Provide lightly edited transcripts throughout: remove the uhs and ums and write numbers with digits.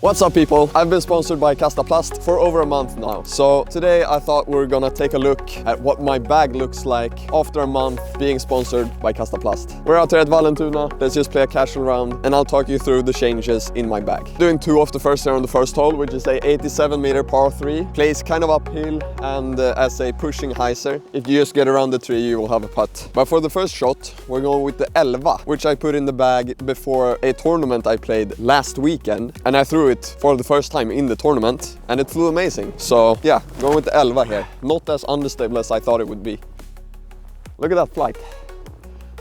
What's up people? I've been sponsored by Kastaplast for over a month now. So today I thought we were gonna take a look at what my bag looks like after a month being sponsored by Kastaplast. We're out here at Vallentuna. Let's just play a casual round and I'll talk you through the changes in my bag. Doing 2 off the first here on the first hole, which is a 87-meter par 3. Plays kind of uphill and as a pushing hyzer. If you just get around the tree, you will have a putt. But for the first shot, we're going with the 11, which I put in the bag before a tournament I played last weekend. And I threw it for the first time in the tournament and it flew amazing. So yeah, going with the 11 here. Not as unstable as I thought it would be. Look at that flight.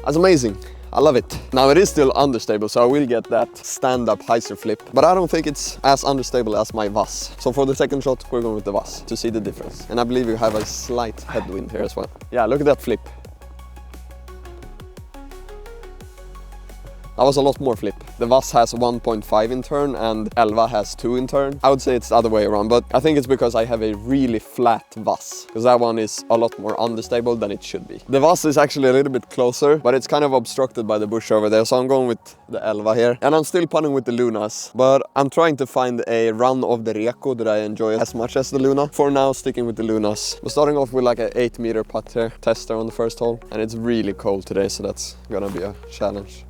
That's amazing. I love it. Now it is still understable, so I will get that stand-up hyzer flip, but I don't think it's as understable as my Vass. So for the second shot, we're going with the Vass to see the difference. And I believe you have a slight headwind here as well. Yeah, look at that flip. That was a lot more flip. The Vass has 1.5 in turn and Elva has 2 in turn. I would say it's the other way around, but I think it's because I have a really flat Vass, because that one is a lot more understable than it should be. The Vass is actually a little bit closer, but it's kind of obstructed by the bush over there, so I'm going with the Elva here. And I'm still putting with the Lunas, but I'm trying to find a run of the Reko that I enjoy as much as the Luna. For now, sticking with the Lunas. We're starting off with like an 8-meter putt here, tester on the first hole, and it's really cold today, so that's gonna be a challenge.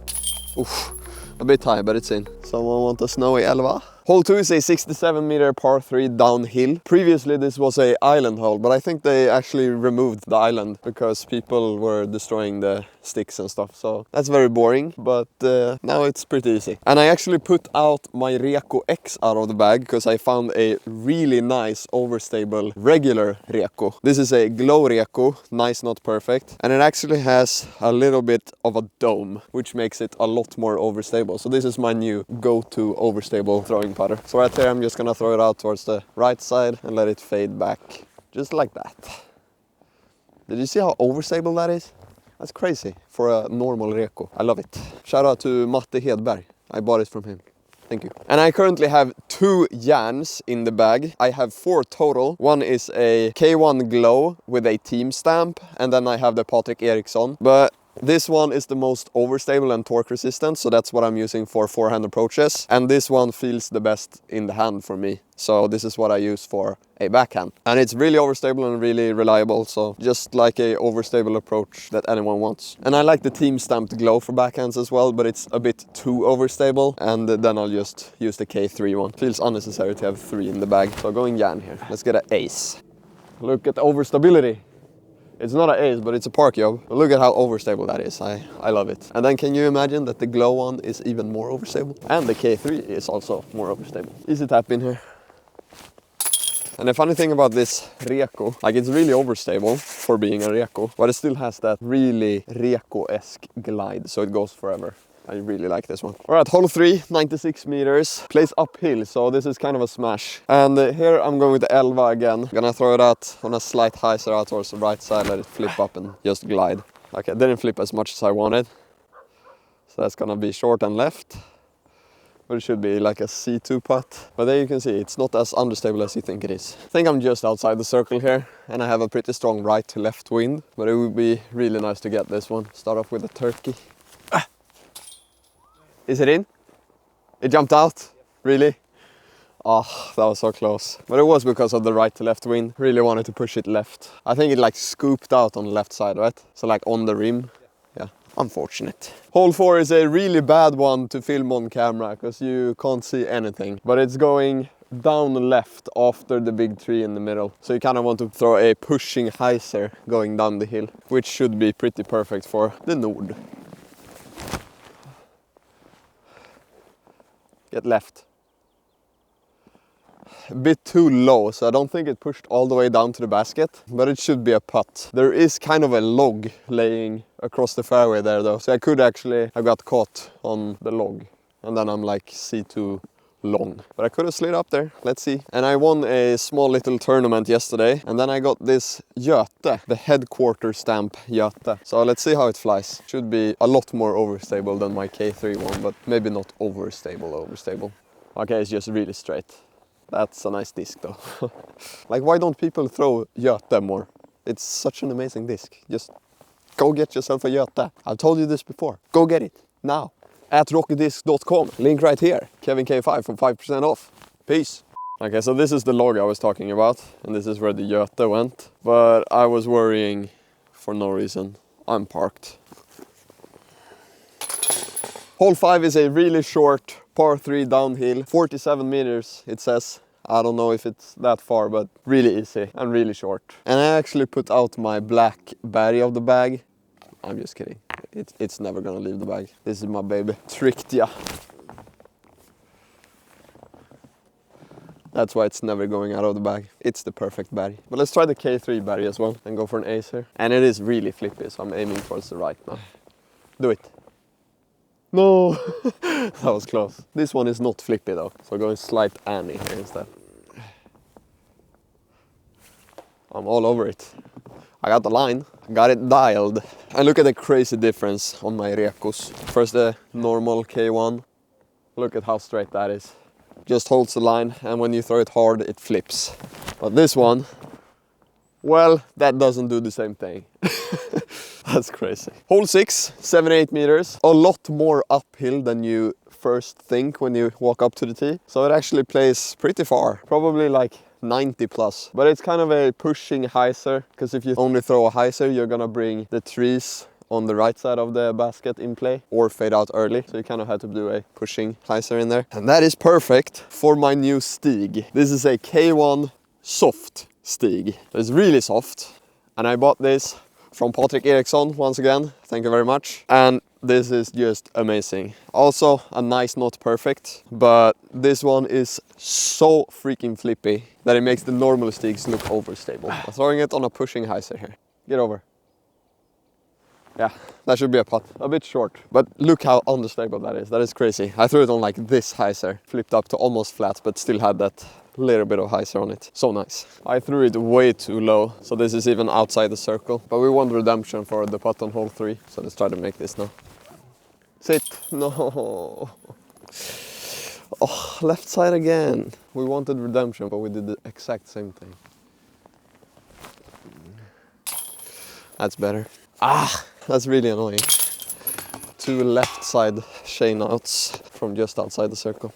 Oof, a bit high, but it's in. Someone want a snowy Elva? Hole 2 is a 67-meter par 3 downhill. Previously this was a island hole, but I think they actually removed the island because people were destroying the sticks and stuff. So that's very boring, but now it's pretty easy. And I actually put out my Reko X out of the bag because I found a really nice overstable regular Reko. This is a glow Reko, nice not perfect. And it actually has a little bit of a dome, which makes it a lot more overstable. So this is my new go-to overstable throwing putter. So right there I'm just gonna throw it out towards the right side and let it fade back, just like that. Did you see how overstable that is? That's crazy for a normal Reko. I love it. Shout out to Matte Hedberg. I bought it from him. Thank you. And I currently have 2 Jans in the bag. I have 4 total. One is a K1 Glow with a team stamp, and then I have the Patrik Eriksson. But this one is the most overstable and torque resistant, so that's what I'm using for forehand approaches. And this one feels the best in the hand for me. So this is what I use for a backhand. And it's really overstable and really reliable, so just like a overstable approach that anyone wants. And I like the team stamped Glow for backhands as well, but it's a bit too overstable. And then I'll just use the K3 one. Feels unnecessary to have 3 in the bag. So going Jan here. Let's get an ace. Look at the overstability. It's not an ace, but it's a park job. But look at how overstable that is. I love it. And then can you imagine that the Glow one is even more overstable? And the K3 is also more overstable. Easy tap in here. And the funny thing about this Reko, like it's really overstable for being a Reko, but it still has that really Reko-esque glide, so it goes forever. I really like this one. All right, hole 3, 96 meters, plays uphill, so this is kind of a smash. And here I'm going with the Elva again. Gonna throw it out on a slight hyzer out towards the right side, let it flip up and just glide. Okay, didn't flip as much as I wanted. So that's gonna be short and left. But it should be like a C2 putt. But there you can see, it's not as understable as you think it is. I think I'm just outside the circle here, and I have a pretty strong right to left wind. But it would be really nice to get this one. Start off with a turkey. Is it in? It jumped out? Really? Oh, that was so close. But it was because of the right to left wind. Really wanted to push it left. I think it like scooped out on the left side, right? So like on the rim. Yeah, unfortunate. Hole 4 is a really bad one to film on camera because you can't see anything. But it's going down left after the big tree in the middle. So you kind of want to throw a pushing hyzer going down the hill, which should be pretty perfect for the Nord. Get left. A bit too low, so I don't think it pushed all the way down to the basket, but it should be a putt. There is kind of a log laying across the fairway there though, so I could actually have got caught on the log, and then I'm like C2 long. But I could have slid up there, let's see. And I won a small little tournament yesterday, and then I got this Göte, the headquarter stamp Göte. So let's see how it flies. Should be a lot more overstable than my K3 one, but maybe not overstable. Okay, it's just really straight. That's a nice disc though. Like, why don't people throw Göte more? It's such an amazing disc. Just go get yourself a Göte. I've told you this before. Go get it now. at rocketdisc.com. Link right here. Kevin K5 for 5% off. Peace. Okay, so this is the log I was talking about, and this is where the Göte went. But I was worrying for no reason. I'm parked. Hole 5 is a really short par 3 downhill, 47 meters it says. I don't know if it's that far, but really easy and really short. And I actually put out my black berry of the bag. I'm just kidding. It's never gonna leave the bag. This is my baby. Tricked ya. That's why it's never going out of the bag. It's the perfect berry. But let's try the K3 berry as well and go for an ace here. And it is really flippy, so I'm aiming towards the right now. Do it. No, that was close. This one is not flippy though, so going slight Annie here instead. I'm all over it. I got the line, got it dialed. And look at the crazy difference on my Rekos. First the normal K1. Look at how straight that is. Just holds the line, and when you throw it hard, it flips. But this one, well, that doesn't do the same thing. That's crazy. Hole 6, 78 meters. A lot more uphill than you first think when you walk up to the tee. So it actually plays pretty far, probably like 90 plus. But it's kind of a pushing hyzer, because if you only throw a hyzer, you're gonna bring the trees on the right side of the basket in play or fade out early. So you kind of have to do a pushing hyzer in there. And that is perfect for my new Stig. This is a K1 soft Stig. It's really soft. And I bought this from Patrick Eriksson once again. Thank you very much. And this is just amazing. Also a nice, not perfect, but this one is so freaking flippy that it makes the normal Stigs look overstable. I'm throwing it on a pushing hyzer here. Get over. Yeah, that should be a putt. A bit short, but look how unstable that is. That is crazy. I threw it on like this hyzer, flipped up to almost flat, but still had that little bit of hyzer on it. So nice. I threw it way too low, so this is even outside the circle. But we want redemption for the putt on hole 3, so let's try to make this now. Sit. No. Oh, left side again. We wanted redemption, but we did the exact same thing. That's better. Ah, that's really annoying. 2 left side chain outs from just outside the circle.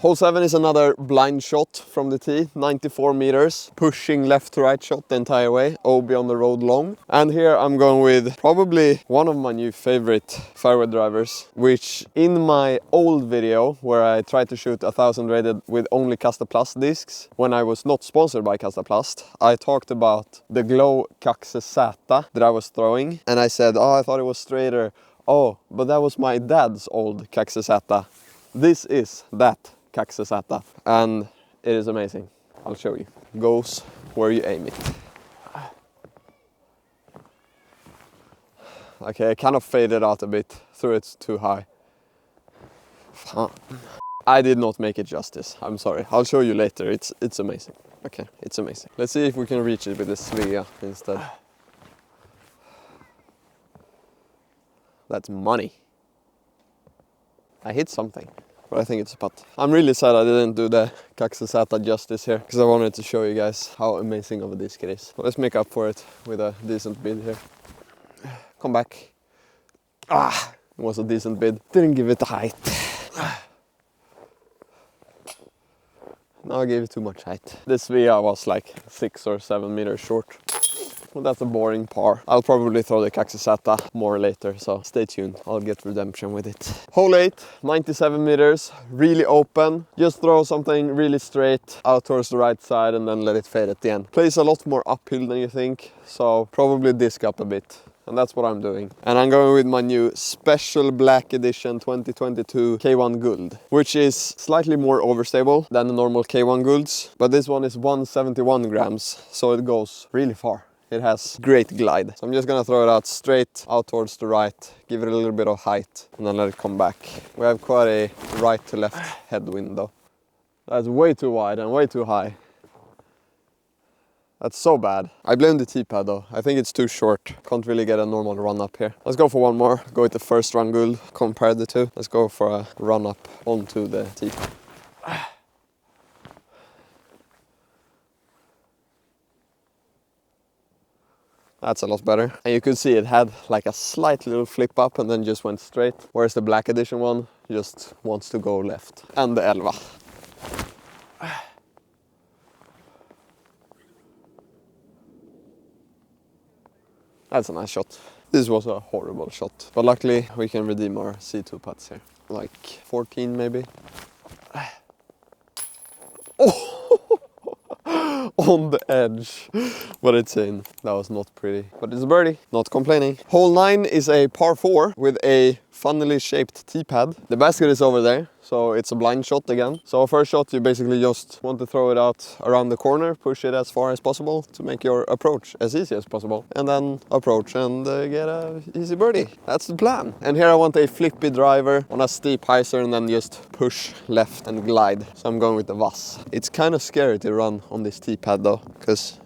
Hole 7 is another blind shot from the tee, 94 meters, pushing left to right shot the entire way, OB on the road long. And here I'm going with probably one of my new favorite fairway drivers, which in my old video where I tried to shoot 1000 rated with only Kastaplast discs, when I was not sponsored by Kastaplast, I talked about the Glow Kaxezeta that I was throwing, and I said, oh, I thought it was straighter. Oh, but that was my dad's old Kaxezeta. This is that Kaxezeta, and it is amazing. I'll show you. Goes where you aim it. Okay, I kind of faded out a bit, threw it too high. I did not make it justice, I'm sorry. I'll show you later, it's amazing. Okay, it's amazing. Let's see if we can reach it with the Svea instead. That's money. I hit something. But I think it's a putt. I'm really sad I didn't do the Kaxezeta justice here, because I wanted to show you guys how amazing of a disc it is. So let's make up for it with a decent bid here. Come back. Ah, it was a decent bid. Didn't give it the height. Now I gave it too much height. This Svea was like 6 or 7 meters short. Well, that's a boring par. I'll probably throw the Kaxezeta more later, so stay tuned. I'll get redemption with it. Hole 8, 97 meters, really open. Just throw something really straight out towards the right side and then let it fade at the end. Plays a lot more uphill than you think, so probably disc up a bit. And that's what I'm doing. And I'm going with my new special black edition 2022 K1 Gold, which is slightly more overstable than the normal K1 Golds. But this one is 171 grams, so it goes really far. It has great glide. So I'm just gonna throw it out straight out towards the right, give it a little bit of height, and then let it come back. We have quite a right to left headwind though. That's way too wide and way too high. That's so bad. I blame the tee pad though. I think it's too short. Can't really get a normal run up here. Let's go for one more. Go with the first run Gold, compare the two. Let's go for a run up onto the tee. That's a lot better. And you could see it had like a slight little flip up and then just went straight. Whereas the black edition one just wants to go left. And the 11. That's a nice shot. This was a horrible shot. But luckily we can redeem our C2 putts here. Like 14 maybe. Oh! On the edge, but it's in. That was not pretty, but it's a birdie. Not complaining. Hole 9 is a par 4 with a funnily shaped tee pad. The basket is over there, so it's a blind shot again. So first shot, you basically just want to throw it out around the corner, push it as far as possible to make your approach as easy as possible, and then approach and get a easy birdie. That's the plan. And here I want a flippy driver on a steep hyzer and then just push left and glide. So I'm going with the Vass. It's kind of scary to run on this tee pad though, because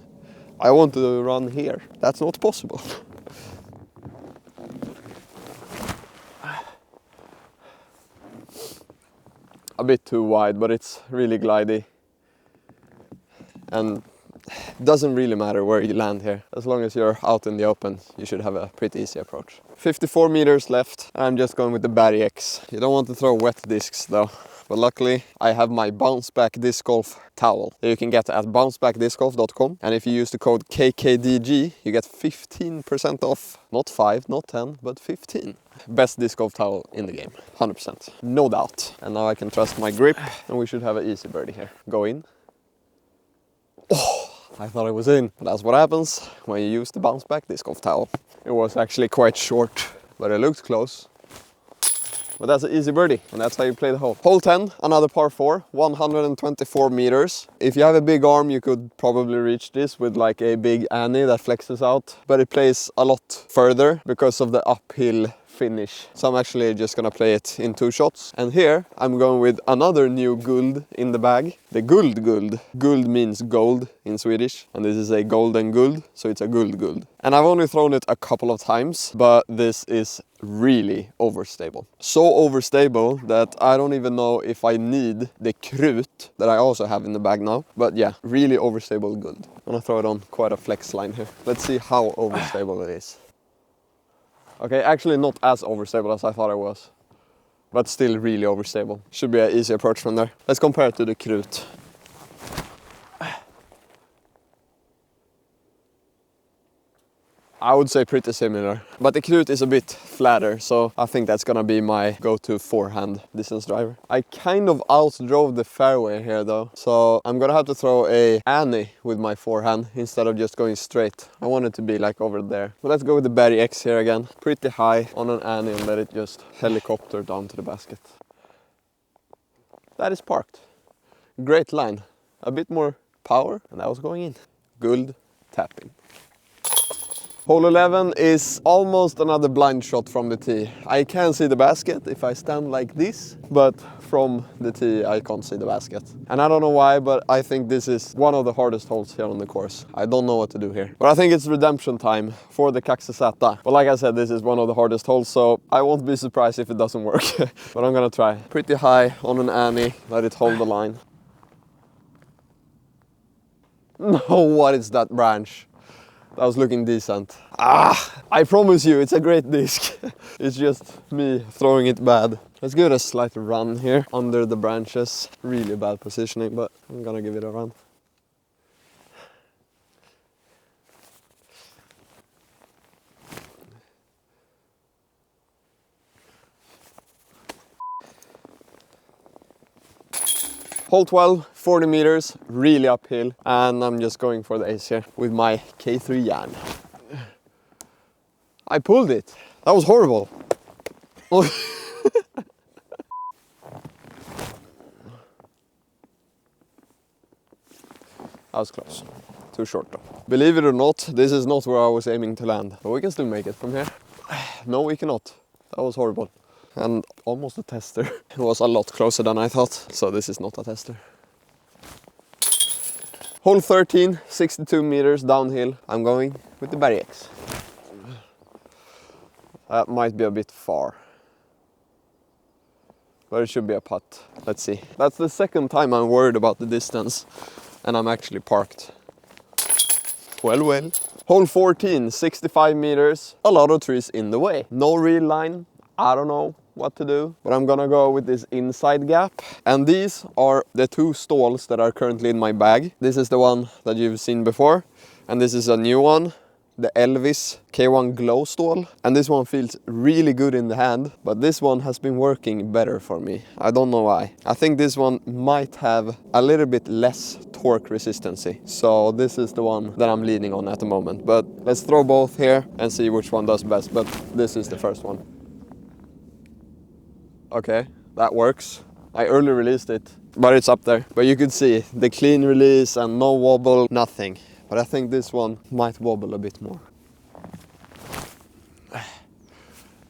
I want to run here. That's not possible. A bit too wide, but it's really glidey. And it doesn't really matter where you land here. As long as you're out in the open, you should have a pretty easy approach. 54 meters left. I'm just going with the Barry X. You don't want to throw wet discs though. But luckily, I have my bounce back disc golf towel that you can get at bouncebackdiscgolf.com. And if you use the code KKDG, you get 15% off. Not 5, not 10, but 15. Best disc golf towel in the game, 100%. No doubt. And now I can trust my grip, and we should have an easy birdie here. Go in. Oh, I thought it was in. But that's what happens when you use the bounce back disc golf towel. It was actually quite short, but it looked close. But that's an easy birdie, and that's how you play the hole. Hole 10, another par 4, 124 meters. If you have a big arm, you could probably reach this with like a big Annie that flexes out. But it plays a lot further because of the uphill finish. So I'm actually just gonna play it in 2 shots. And here I'm going with another new guld in the bag. The guld guld. Guld means gold in Swedish. And this is a golden guld, so it's a guld guld. And I've only thrown it a couple of times, but this is really overstable. So overstable that I don't even know if I need the krut that I also have in the bag now. But yeah, really overstable guld. I'm gonna throw it on quite a flex line here. Let's see how overstable it is. Okay, actually not as overstable as I thought it was, but still really overstable. Should be an easy approach from there. Let's compare it to the krut. I would say pretty similar, but the krut is a bit flatter, so I think that's gonna be my go-to forehand distance driver. I kind of outdrove the fairway here though, so I'm gonna have to throw a Annie with my forehand instead of just going straight. I want it to be like over there. But let's go with the Barry X here again. Pretty high on an Annie and let it just helicopter down to the basket. That is parked. Great line. A bit more power and that was going in. Good tapping. Hole 11 is almost another blind shot from the tee. I can see the basket if I stand like this, but from the tee I can't see the basket. And I don't know why, but I think this is one of the hardest holes here on the course. I don't know what to do here. But I think it's redemption time for the Kastaplast. But like I said, this is one of the hardest holes, so I won't be surprised if it doesn't work. But I'm gonna try. Pretty high on an Annie, let it hold the line. No, what is that branch? That was looking decent. I promise you, it's a great disc. It's just me throwing it bad. Let's give it a slight run here under the branches. Really bad positioning, but I'm gonna give it a run. Hole 12, 40 meters, really uphill, and I'm just going for the ace here with my K3 Jan. I pulled it. That was horrible. That was close. Too short though. Believe it or not, this is not where I was aiming to land, but we can still make it from here. No, we cannot. That was horrible. And almost a tester. It was a lot closer than I thought, so this is not a tester. Hole 13, 62 meters downhill. I'm going with the Barry X. That might be a bit far, but it should be a putt. Let's see. That's the second time I'm worried about the distance, and I'm actually parked. Well, Hole 14, 65 meters, a lot of trees in the way. No real line, I don't know what to do, but I'm gonna go with this inside gap. And these are the two stalls that are currently in my bag. This is the one that you've seen before, and this is a new one, the Elvis K1 Glow stall. And this one feels really good in the hand, but this one has been working better for me. I don't know why. I think this one might have a little bit less torque resistancy. So this is the one that I'm leaning on at the moment. But let's throw both here and see which one does best. But this is the first one. Okay, that works. I early released it, but it's up there. But you could see the clean release and no wobble, nothing. But I think this one might wobble a bit more.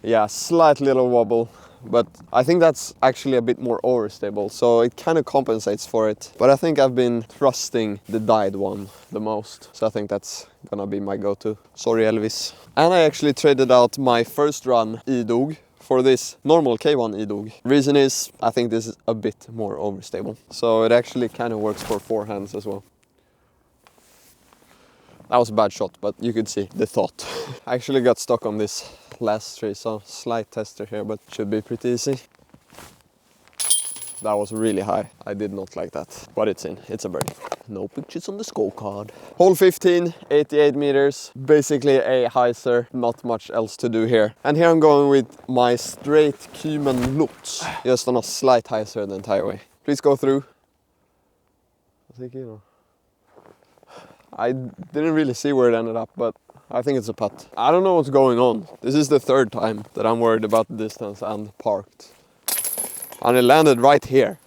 Yeah, slight little wobble, but I think that's actually a bit more overstable, so it kind of compensates for it. But I think I've been trusting the dyed one the most, so I think that's gonna be my go-to. Sorry, Elvis. And I actually traded out my first run e-dog for this normal K1 e-dog. Reason is, I think this is a bit more overstable, so it actually kind of works for forehands as well. That was a bad shot, but you could see the thought. I actually got stuck on this last tree, so slight tester here, but should be pretty easy. That was really high. I did not like that, but it's in. It's a birdie. No pictures on the scorecard. Hole 15, 88 meters. Basically a hyzer, not much else to do here. And here I'm going with my straight Kymen Lutz, just on a slight hyzer the entire way. Please go through. I think you know. I didn't really see where it ended up, but I think it's a putt. I don't know what's going on. This is the third time that I'm worried about the distance and parked. And it landed right here.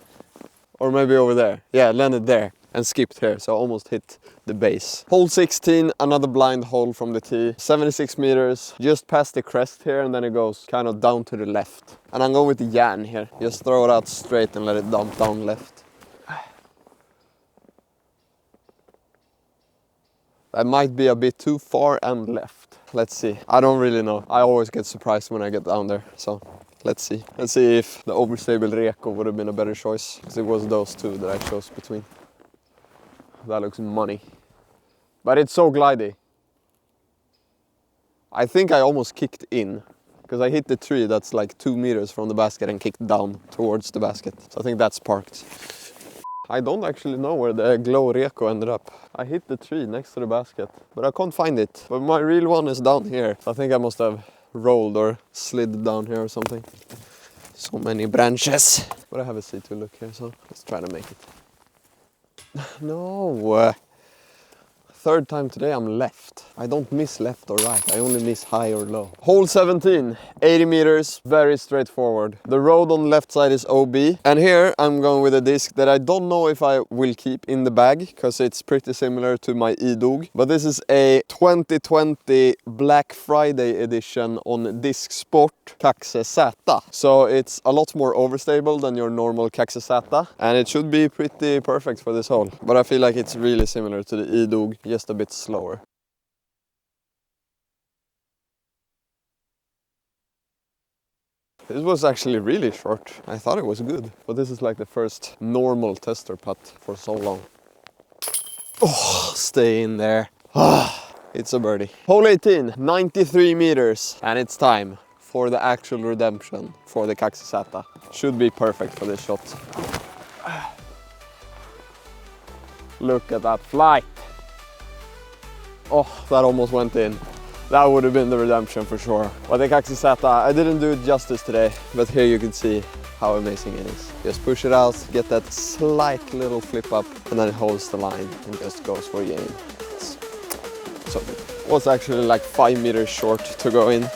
Or maybe over there. Yeah, it landed there and skipped here, so I almost hit the base. Hole 16, another blind hole from the tee. 76 meters, just past the crest here, and then it goes kind of down to the left. And I'm going with the Jan here. Just throw it out straight and let it dump down left. That might be a bit too far and left. Let's see. I don't really know. I always get surprised when I get down there. So let's see. Let's see if the overstable Reco would have been a better choice. Because it was those two that I chose between. That looks money. But it's so glidey. I think I almost kicked in. Because I hit the tree that's like 2 meters from the basket and kicked down towards the basket. So I think that's parked. I don't actually know where the Glow Reco ended up. I hit the tree next to the basket, but I can't find it. But my real one is down here. So I think I must have rolled or slid down here or something. So many branches. But I have a C2 look here, so let's try to make it. No! Third time today I'm left. I don't miss left or right, I only miss high or low. Hole 17, 80 meters, very straightforward. The road on the left side is OB. And here I'm going with a disc that I don't know if I will keep in the bag, because it's pretty similar to my e-dog. But this is a 2020 Black Friday edition on Disc Sport Kaxe Z. So it's a lot more overstable than your normal Kaxe Z. And it should be pretty perfect for this hole. But I feel like it's really similar to the e-dog, just a bit slower. This was actually really short. I thought it was good, but this is like the first normal tester putt for so long. Oh, stay in there. It's a birdie. Hole 18, 93 meters, and it's time for the actual redemption for the Kaxe Z. Should be perfect for this shot. Look at that flight. Oh, that almost went in. That would have been the redemption for sure. But the Kaxe Z, I didn't do it justice today, but here you can see how amazing it is. Just push it out, get that slight little flip up, and then it holds the line and just goes for game. It's so good. It was actually like 5 meters short to go in.